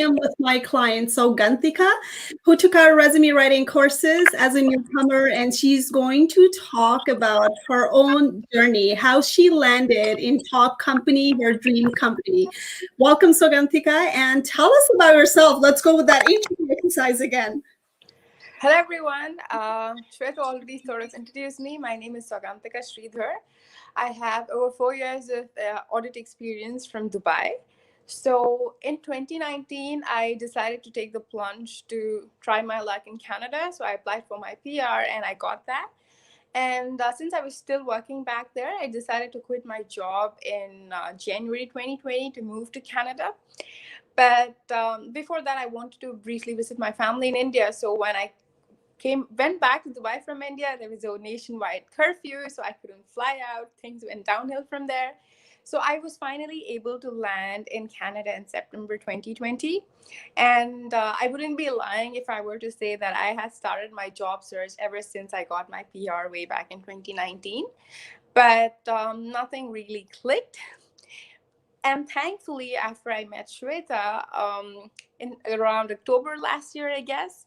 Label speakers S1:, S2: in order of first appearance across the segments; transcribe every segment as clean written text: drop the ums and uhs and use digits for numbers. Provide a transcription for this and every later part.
S1: am with my client, Gantika, who took our resume writing courses as a newcomer, and she's going to talk about her own journey, how she landed in top company, her dream company. Welcome, Gantika, and tell us about yourself. Let's go with that interview exercise again.
S2: Hello, everyone. Shweta already sort of introduced me. My name is Sagantika Sridhar. I have over 4 years of audit experience from Dubai. So in 2019, I decided to take the plunge to try my luck in Canada. So I applied for my PR and I got that. And since I was still working back there, I decided to quit my job in January 2020 to move to Canada. But before that, I wanted to briefly visit my family in India. So when I went back to Dubai from India, there was a nationwide curfew, so I couldn't fly out. Things went downhill from there. So I was finally able to land in Canada in September 2020. And I wouldn't be lying if I were to say that I had started my job search ever since I got my PR way back in 2019. But nothing really clicked. And thankfully, after I met Shweta in around October last year, I guess,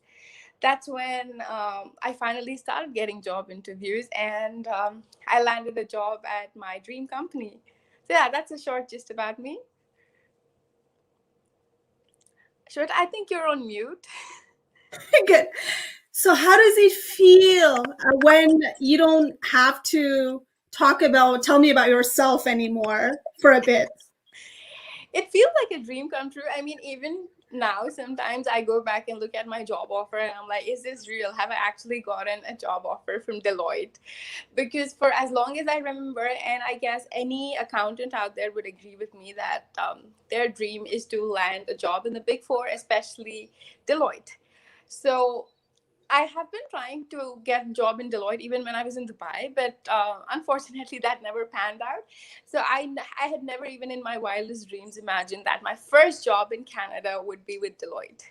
S2: that's when I finally started getting job interviews, and I landed a job at my dream company. So yeah, that's a short gist about me. Shweta, I think you're on mute.
S1: Good. So how does it feel when you don't have to tell me about yourself anymore for a bit?
S2: It feels like a dream come true. I mean, even now, sometimes I go back and look at my job offer and I'm like, is this real? Have I actually gotten a job offer from Deloitte? Because for as long as I remember, and I guess any accountant out there would agree with me that their dream is to land a job in the Big Four, especially Deloitte. So I have been trying to get a job in Deloitte even when I was in Dubai, but unfortunately that never panned out. So I had never even in my wildest dreams imagined that my first job in Canada would be with Deloitte.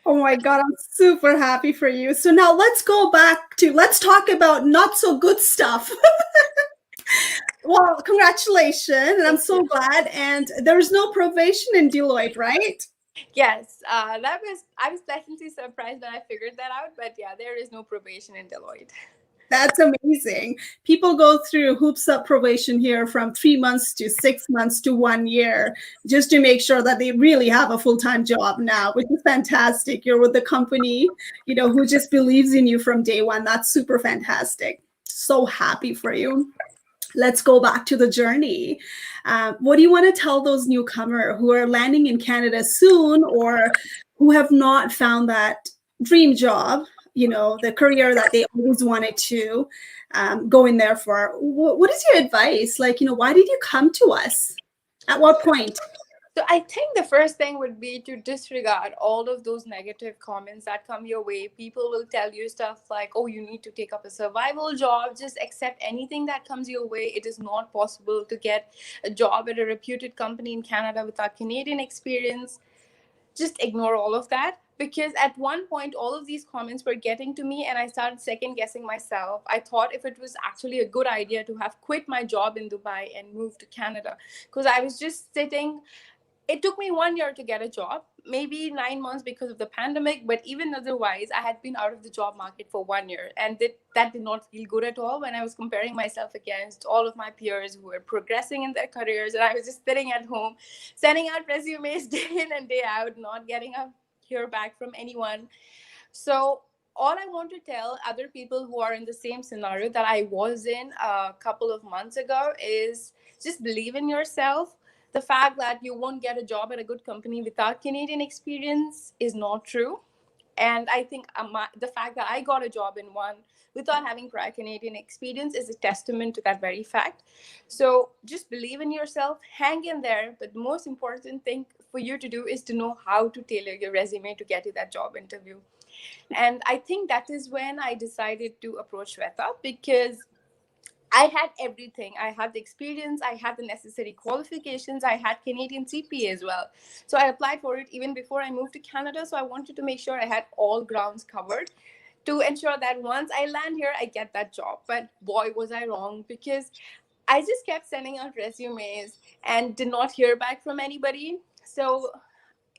S1: Oh my God, I'm super happy for you. So now let's talk about not so good stuff. Well, congratulations. And I'm so glad. And there's no probation in Deloitte, right?
S2: Yes, I was pleasantly surprised when I figured that out. But yeah, there is no probation in Deloitte.
S1: That's amazing. People go through hoops of probation here from 3 months to 6 months to 1 year just to make sure that they really have a full-time job now, which is fantastic. You're with the company, who just believes in you from day one. That's super fantastic. So happy for you. Let's go back to the journey. What do you want to tell those newcomers who are landing in Canada soon or who have not found that dream job, the career that they always wanted to go in there for? What is your advice? Why did you come to us? At what point?
S2: So I think the first thing would be to disregard all of those negative comments that come your way. People will tell you stuff like, oh, you need to take up a survival job. Just accept anything that comes your way. It is not possible to get a job at a reputed company in Canada without Canadian experience. Just ignore all of that, because at one point all of these comments were getting to me and I started second guessing myself. I thought if it was actually a good idea to have quit my job in Dubai and moved to Canada, because I was just sitting. It took me 1 year to get a job, maybe 9 months because of the pandemic, but even otherwise I had been out of the job market for 1 year, and that did not feel good at all when I was comparing myself against all of my peers who were progressing in their careers, and I was just sitting at home sending out resumes day in and day out, not getting a hear back from anyone. So all I want to tell other people who are in the same scenario that I was in a couple of months ago is just believe in yourself. The fact that you won't get a job at a good company without Canadian experience is not true. And I think the fact that I got a job in one without having prior Canadian experience is a testament to that very fact. So just believe in yourself, hang in there. But the most important thing for you to do is to know how to tailor your resume to get you that job interview. And I think that is when I decided to approach Shweta, because I had everything. I had the experience, I had the necessary qualifications, I had Canadian CPA as well. So I applied for it even before I moved to Canada. So I wanted to make sure I had all grounds covered to ensure that once I land here, I get that job. But boy, was I wrong, because I just kept sending out resumes and did not hear back from anybody. So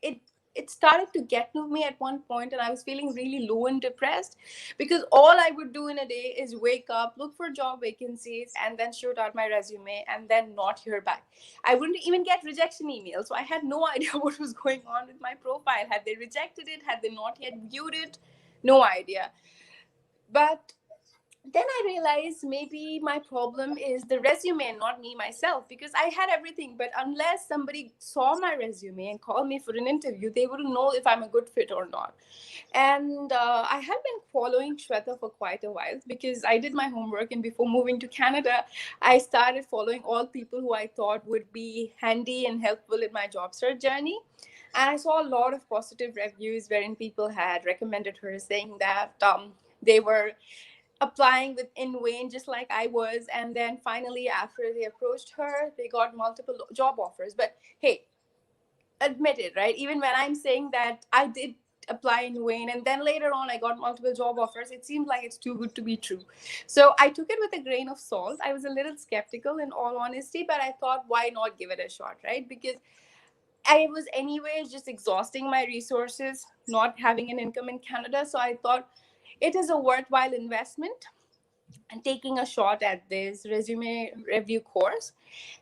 S2: it it started to get to me at one point, and I was feeling really low and depressed because all I would do in a day is wake up, look for job vacancies, and then shoot out my resume and then not hear back. I wouldn't even get rejection emails. So I had no idea what was going on with my profile. Had they rejected it? Had they not yet viewed it? No idea. But then I realized maybe my problem is the resume and not me myself, because I had everything. But unless somebody saw my resume and called me for an interview, they wouldn't know if I'm a good fit or not. And I had been following Shweta for quite a while because I did my homework. And before moving to Canada, I started following all people who I thought would be handy and helpful in my job search journey. And I saw a lot of positive reviews wherein people had recommended her, saying that they were applying with in vain just like I was. And then finally, after they approached her, they got multiple job offers. But hey, admit it, right? Even when I'm saying that I did apply in vain and then later on I got multiple job offers, it seems like it's too good to be true. So I took it with a grain of salt. I was a little skeptical, in all honesty, but I thought, why not give it a shot, right? Because I was anyways just exhausting my resources, not having an income in Canada. So I thought it is a worthwhile investment and taking a shot at this resume review course.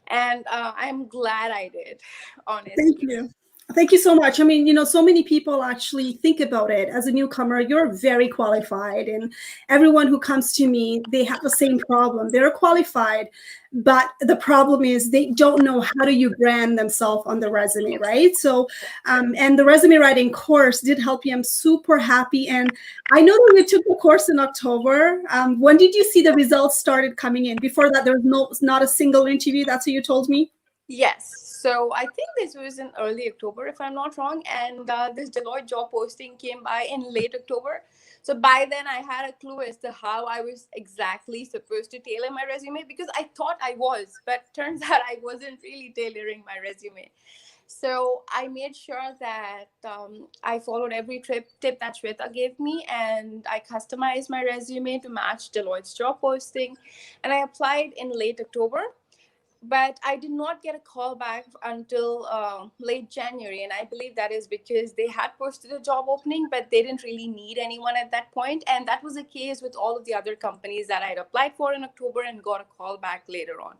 S2: And I'm glad I did,
S1: Thank
S2: honestly.
S1: you. Thank you so much. I mean, so many people actually think about it as a newcomer. You're very qualified, and everyone who comes to me, they have the same problem. They're qualified, but the problem is they don't know how do you brand themselves on the resume, right? So, and the resume writing course did help you. I'm super happy, and I know that you took the course in October. When did you see the results started coming in? Before that, there was not a single interview. That's what you told me.
S2: Yes. So I think this was in early October, if I'm not wrong. And this Deloitte job posting came by in late October. So by then I had a clue as to how I was exactly supposed to tailor my resume, because I thought I was, but turns out I wasn't really tailoring my resume. So I made sure that I followed every tip that Shweta gave me, and I customized my resume to match Deloitte's job posting. And I applied in late October, but I did not get a call back until late January. And I believe that is because they had posted a job opening, but they didn't really need anyone at that point. And that was the case with all of the other companies that I had applied for in October and got a call back later on.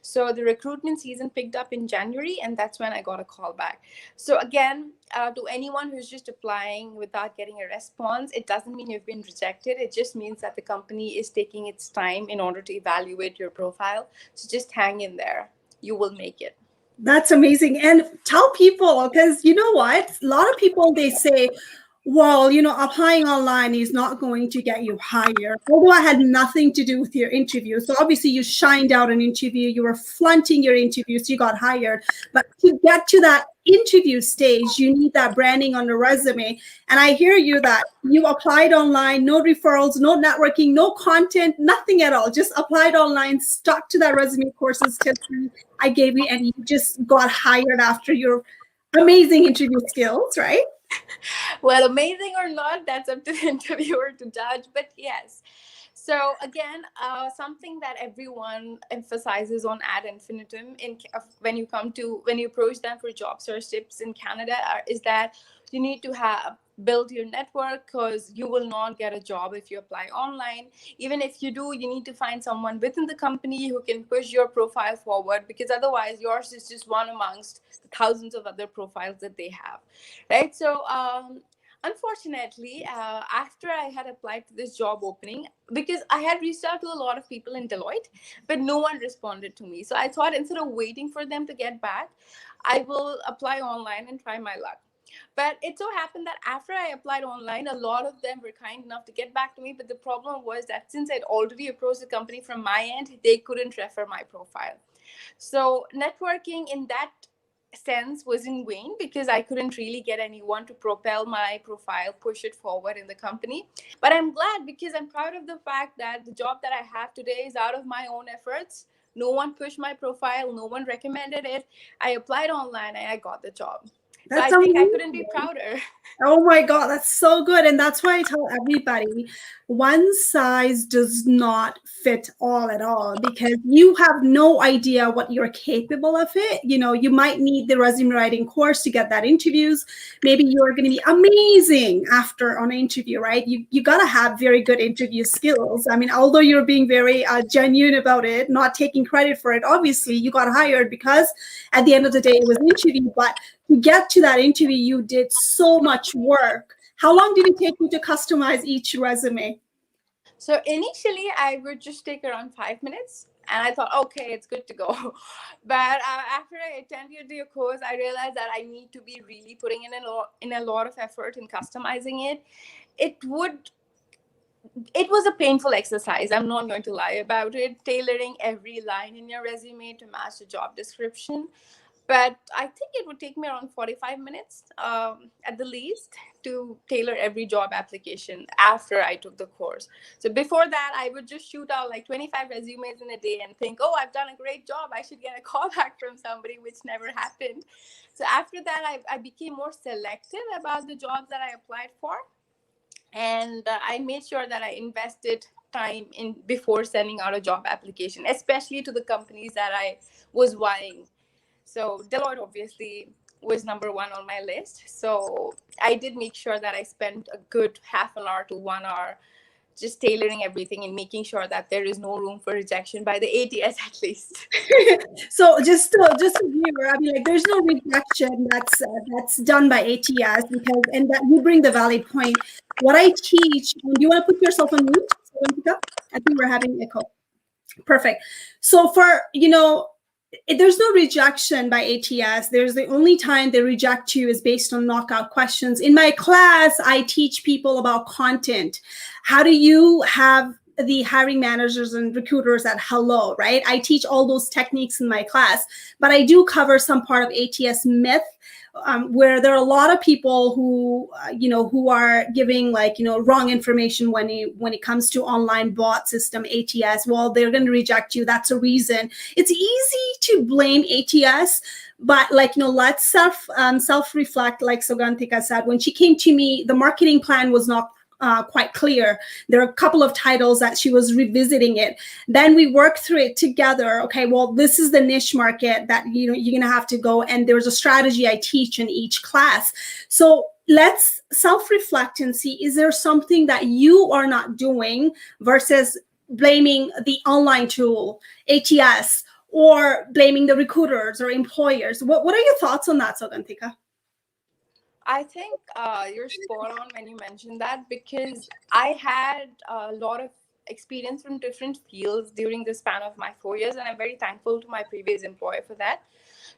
S2: So the recruitment season picked up in January, and that's when I got a call back. So again, to anyone who's just applying without getting a response, it doesn't mean you've been rejected. It just means that the company is taking its time in order to evaluate your profile. So just hang in there. You will make it.
S1: That's amazing. And tell people, because you know what? A lot of people, they say, well, applying online is not going to get you hired. Although I had nothing to do with your interview. So obviously you shined out an interview, you were flaunting your interview, so you got hired. But to get to that interview stage, you need that branding on the resume. And I hear you that you applied online, no referrals, no networking, no content, nothing at all. Just applied online, stuck to that resume courses tips I gave you, and you just got hired after your amazing interview skills, right?
S2: Well, amazing or not, that's up to the interviewer to judge. But yes. So again, something that everyone emphasizes on ad infinitum when you approach them for job search tips in Canada is that you need to have build your network, because you will not get a job if you apply online. Even if you do, you need to find someone within the company who can push your profile forward, because otherwise yours is just one amongst the thousands of other profiles that they have, right? So unfortunately, after I had applied to this job opening, because I had reached out to a lot of people in Deloitte, but no one responded to me. So I thought, instead of waiting for them to get back, I will apply online and try my luck. But it so happened that after I applied online, a lot of them were kind enough to get back to me. But the problem was that since I'd already approached the company from my end, they couldn't refer my profile. So networking in that sense was in vain, because I couldn't really get anyone to propel my profile, push it forward in the company. But I'm glad, because I'm proud of the fact that the job that I have today is out of my own efforts. No one pushed my profile, no one recommended it. I applied online and I got the job. So I
S1: That's
S2: think I
S1: amazing.
S2: couldn't be prouder.
S1: Oh my God, that's so good. And that's why I tell everybody, one size does not fit all at all, because you have no idea what you're capable of it. You might need the resume writing course to get that interviews. Maybe you're going to be amazing after on an interview, right? You got to have very good interview skills. I mean, although you're being very genuine about it, not taking credit for it, obviously you got hired because at the end of the day it was an interview. But to get to that interview, you did so much work. How long did it take you to customize each resume?
S2: So initially, I would just take around 5 minutes, and I thought, okay, it's good to go. But after I attended your course, I realized that I need to be really putting in a lot of effort in customizing it. It would it was a painful exercise. I'm not going to lie about it. Tailoring every line in your resume to match the job description. But I think it would take me around 45 minutes at the least to tailor every job application after I took the course. So before that, I would just shoot out like 25 resumes in a day and think, oh, I've done a great job. I should get a call back from somebody, which never happened. So after that, I became more selective about the jobs that I applied for. And I made sure that I invested time in before sending out a job application, especially to the companies that I was vying. So Deloitte obviously was number one on my list. So I did make sure that I spent a good half an hour to 1 hour just tailoring everything and making sure that there is no room for rejection by the ATS at least.
S1: So just to view, I mean, like, there's no rejection that's done by ATS, because, and that you bring the valid point. What I teach, do you want to put yourself on mute? I think we're having echo. Perfect. So for, there's no rejection by ATS. There's the only time they reject you is based on knockout questions. In my class, I teach people about content. How do you have the hiring managers and recruiters at hello, right? I teach all those techniques in my class, but I do cover some part of ATS myth, where there are a lot of people who, who are giving wrong information when it comes to online bot system ATS. Well, they're going to reject you. That's a reason. It's easy to blame ATS, but let's self reflect. Like Sogantika said, when she came to me, the marketing plan was not quite clear. There are a couple of titles that she was revisiting it. Then we worked through it together. Okay, well, this is the niche market that you're gonna have to go, and there's a strategy I teach in each class. So let's self-reflect and see, is there something that you are not doing versus blaming the online tool, ATS, or blaming the recruiters or employers. What are your thoughts on that, Sogantika?
S2: I think you're spot on when you mentioned that, because I had a lot of experience from different fields during the span of my 4 years, and I'm very thankful to my previous employer for that.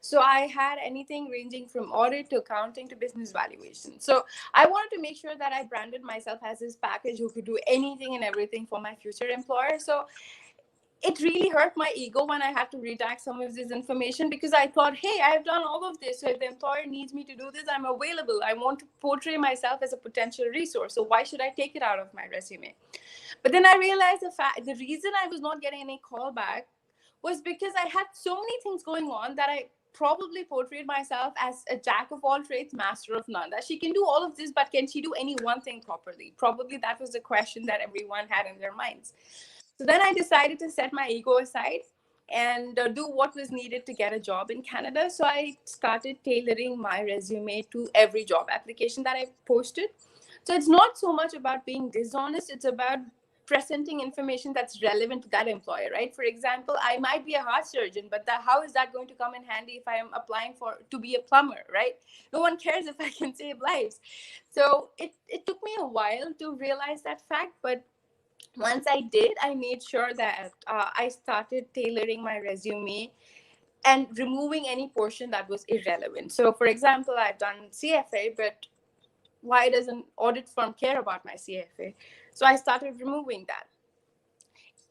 S2: So I had anything ranging from audit to accounting to business valuation. So I wanted to make sure that I branded myself as this package who could do anything and everything for my future employer. So it really hurt my ego when I had to redact some of this information, because I thought, hey, I've done all of this. So if the employer needs me to do this, I'm available. I want to portray myself as a potential resource. So why should I take it out of my resume? But then I realized the reason I was not getting any callback was because I had so many things going on that I probably portrayed myself as a jack of all trades, master of none. That she can do all of this, but can she do any one thing properly? Probably that was the question that everyone had in their minds. So then I decided to set my ego aside and do what was needed to get a job in Canada. So I started tailoring my resume to every job application that I posted. So it's not so much about being dishonest, it's about presenting information that's relevant to that employer, right? For example, I might be a heart surgeon, but how is that going to come in handy if I am applying to be a plumber, right? No one cares if I can save lives. So it took me a while to realize that fact, but once I did, I made sure that I started tailoring my resume and removing any portion that was irrelevant. So, for example, I've done CFA, but why does an audit firm care about my CFA? So I started removing that.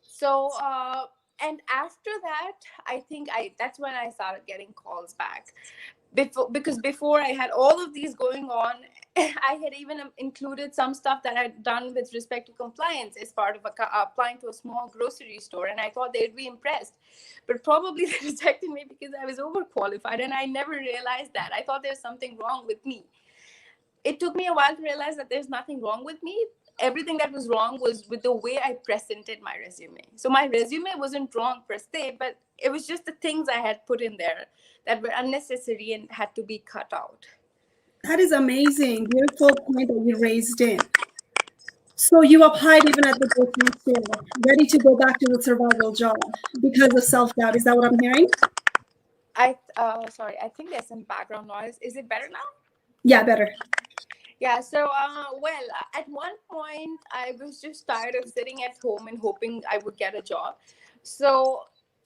S2: So, and after that, I think that's when I started getting calls back. Because before I had all of these going on, I had even included some stuff that I'd done with respect to compliance as part of applying to a small grocery store, and I thought they'd be impressed. But probably they rejected me because I was overqualified, and I never realized that. I thought there's something wrong with me. It took me a while to realize that there's nothing wrong with me. everything that was wrong was with the way I presented my resume. So my resume wasn't wrong per se, but it was just the things I had put in there that were unnecessary and had to be cut out.
S1: That is amazing. Beautiful point that you raised in. So you applied even at the grocery store, ready to go back to the survival job because of self-doubt. Is that what I'm hearing?
S2: Sorry, I think there's some background noise. Is it better now?
S1: Yeah, better.
S2: Yeah, so at one point I was just tired of sitting at home and hoping I would get a job. So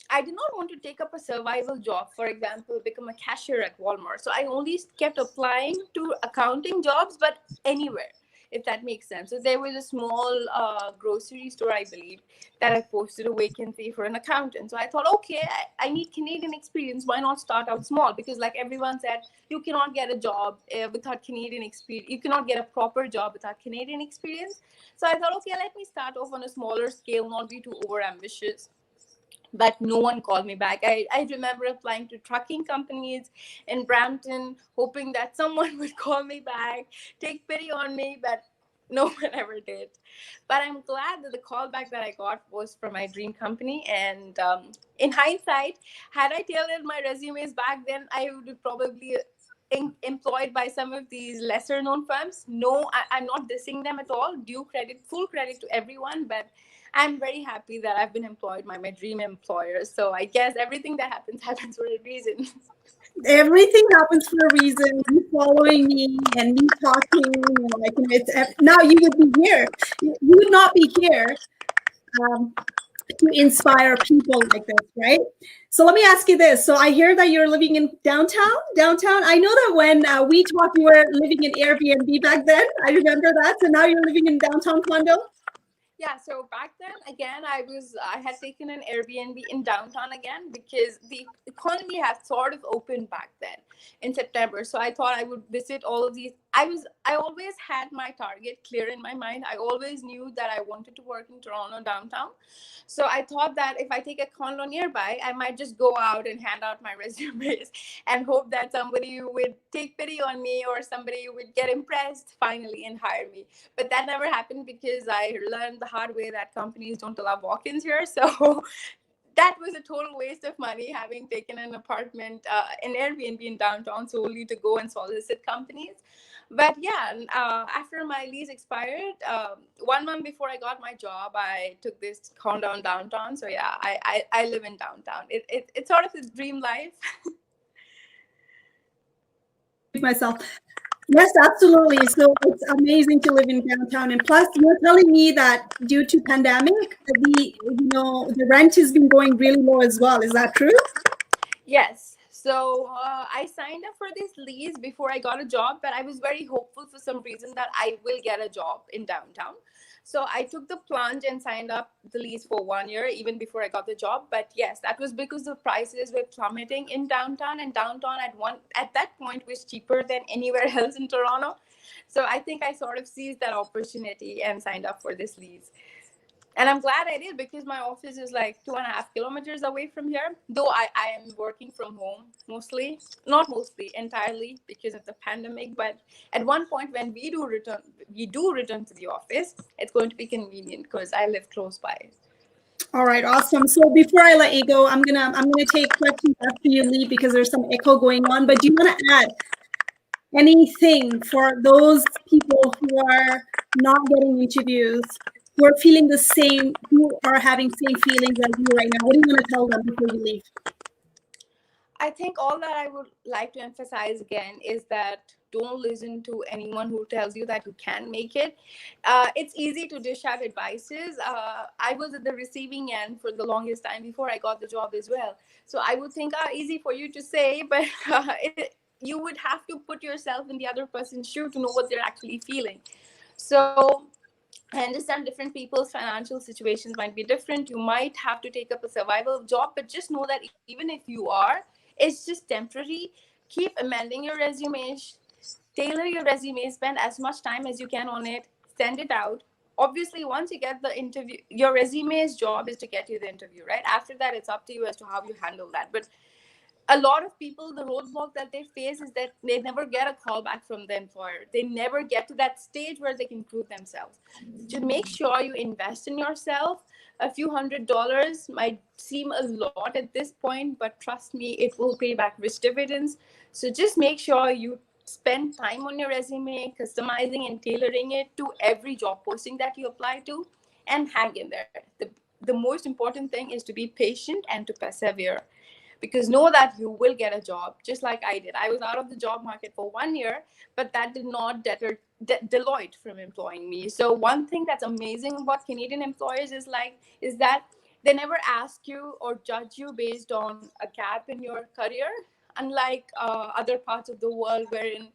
S2: I did not want to take up a survival job, for example, become a cashier at Walmart. So I only kept applying to accounting jobs, but anywhere, if that makes sense. So there was a small grocery store, I believe, that I posted a vacancy for an accountant. So I thought, okay, I need Canadian experience. Why not start out small? Because like everyone said, you cannot get a job without Canadian experience. You cannot get a proper job without Canadian experience. So I thought, okay, let me start off on a smaller scale, not be too over ambitious. But no one called me back. I remember applying to trucking companies in Brampton, hoping that someone would call me back, take pity on me, but no one ever did. But I'm glad that the callback that I got was from my dream company. And in hindsight, had I tailored my resumes back then, I would have probably employed by some of these lesser known firms. No, I'm not dissing them at all. Due credit, full credit to everyone, but I'm very happy that I've been employed by my dream employer. So I guess everything that happens happens for a reason.
S1: Everything happens for a reason. You following me and me talking, like now you would be here. You would not be here to inspire people like this, right? So let me ask you this. So I hear that you're living in downtown. Downtown. I know that when we talked, you were living in Airbnb back then. I remember that. So now you're living in downtown condo.
S2: Yeah, so back then again I had taken an Airbnb in downtown again because the economy had sort of opened back then in September. So I thought I would visit all of these. I always had my target clear in my mind. I always knew that I wanted to work in Toronto downtown. So I thought that if I take a condo nearby, I might just go out and hand out my resumes and hope that somebody would take pity on me or somebody would get impressed finally and hire me. But that never happened because I learned the hard way that companies don't allow walk-ins here. So that was a total waste of money, having taken an apartment, an Airbnb in downtown solely to go and solicit companies. But yeah, after my lease expired, 1 month before I got my job, I took this condo in downtown. So yeah, I live in downtown. It's sort of a dream life.
S1: Myself. Yes, absolutely. So it's amazing to live in downtown. And plus, you're telling me that due to pandemic, the rent has been going really low as well. Is that true?
S2: Yes. So I signed up for this lease before I got a job, but I was very hopeful for some reason that I will get a job in downtown. So I took the plunge and signed up the lease for 1 year, even before I got the job. But yes, that was because the prices were plummeting in downtown, and downtown at that point was cheaper than anywhere else in Toronto. So I think I sort of seized that opportunity and signed up for this lease. And I'm glad I did because my office is like 2.5 kilometers away from here. Though I am working from home mostly, not mostly, entirely because of the pandemic. But at one point when we do return to the office, it's going to be convenient because I live close by.
S1: All right, awesome. So before I let you go, I'm gonna take questions after you leave because there's some echo going on. But do you want to add anything for those people who are not getting interviews, who are feeling the same, who are having same feelings as you right now? What do you want to tell them before you leave?
S2: I think all that I would like to emphasize again is that don't listen to anyone who tells you that you can make it. It's easy to dish out advices. I was at the receiving end for the longest time before I got the job as well. So I would think, easy for you to say, but you would have to put yourself in the other person's shoe to know what they're actually feeling. So I understand different people's financial situations might be different. You might have to take up a survival job, but just know that even if you are, it's just temporary. Keep amending your resume, tailor your resume, spend as much time as you can on it, send it out. Obviously, once you get the interview, your resume's job is to get you the interview, right? After that, it's up to you as to how you handle that. But a lot of people, the roadblock that they face is that they never get a call back from the employer. They never get to that stage where they can prove themselves. To make sure you invest in yourself. A few $100s might seem a lot at this point, but trust me, it will pay back rich dividends. So just make sure you spend time on your resume, customizing and tailoring it to every job posting that you apply to, and hang in there. The most important thing is to be patient and to persevere, because know that you will get a job, just like I did. I was out of the job market for 1 year, but that did not deter Deloitte from employing me. So one thing that's amazing about Canadian employers is that they never ask you or judge you based on a gap in your career, unlike other parts of the world wherein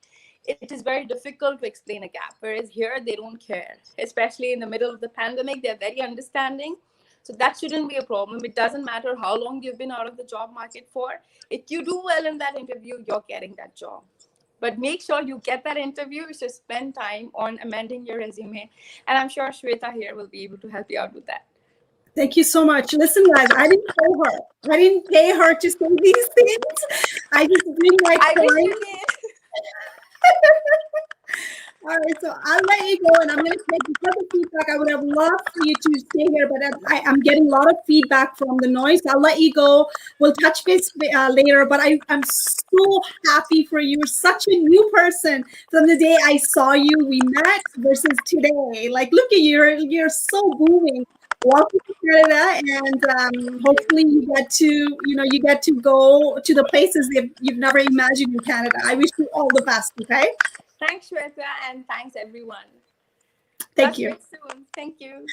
S2: it is very difficult to explain a gap. Whereas here, they don't care, especially in the middle of the pandemic. They're very understanding. So that shouldn't be a problem. It doesn't matter how long you've been out of the job market for. If you do well in that interview, you're getting that job. But make sure you get that interview. So spend time on amending your resume. And I'm sure Shweta here will be able to help you out with that.
S1: Thank you so much. Listen, guys, I didn't pay her. I didn't pay her to say these things. I just bring my
S2: I wish
S1: clients.
S2: you did.
S1: All right, so I'll let you go, and I'm going to take because of feedback. I would have loved for you to stay here, but I'm getting a lot of feedback from the noise. I'll let you go. We'll touch base later, but I'm so happy for you. You're such a new person from the day I saw you. We met versus today. Like, look at you. You're so booming. Welcome to Canada, and hopefully you get to go to the places that you've never imagined in Canada. I wish you all the best. Okay.
S2: Thanks, Shweta, and thanks, everyone.
S1: Thank you.
S2: Soon. Thank you.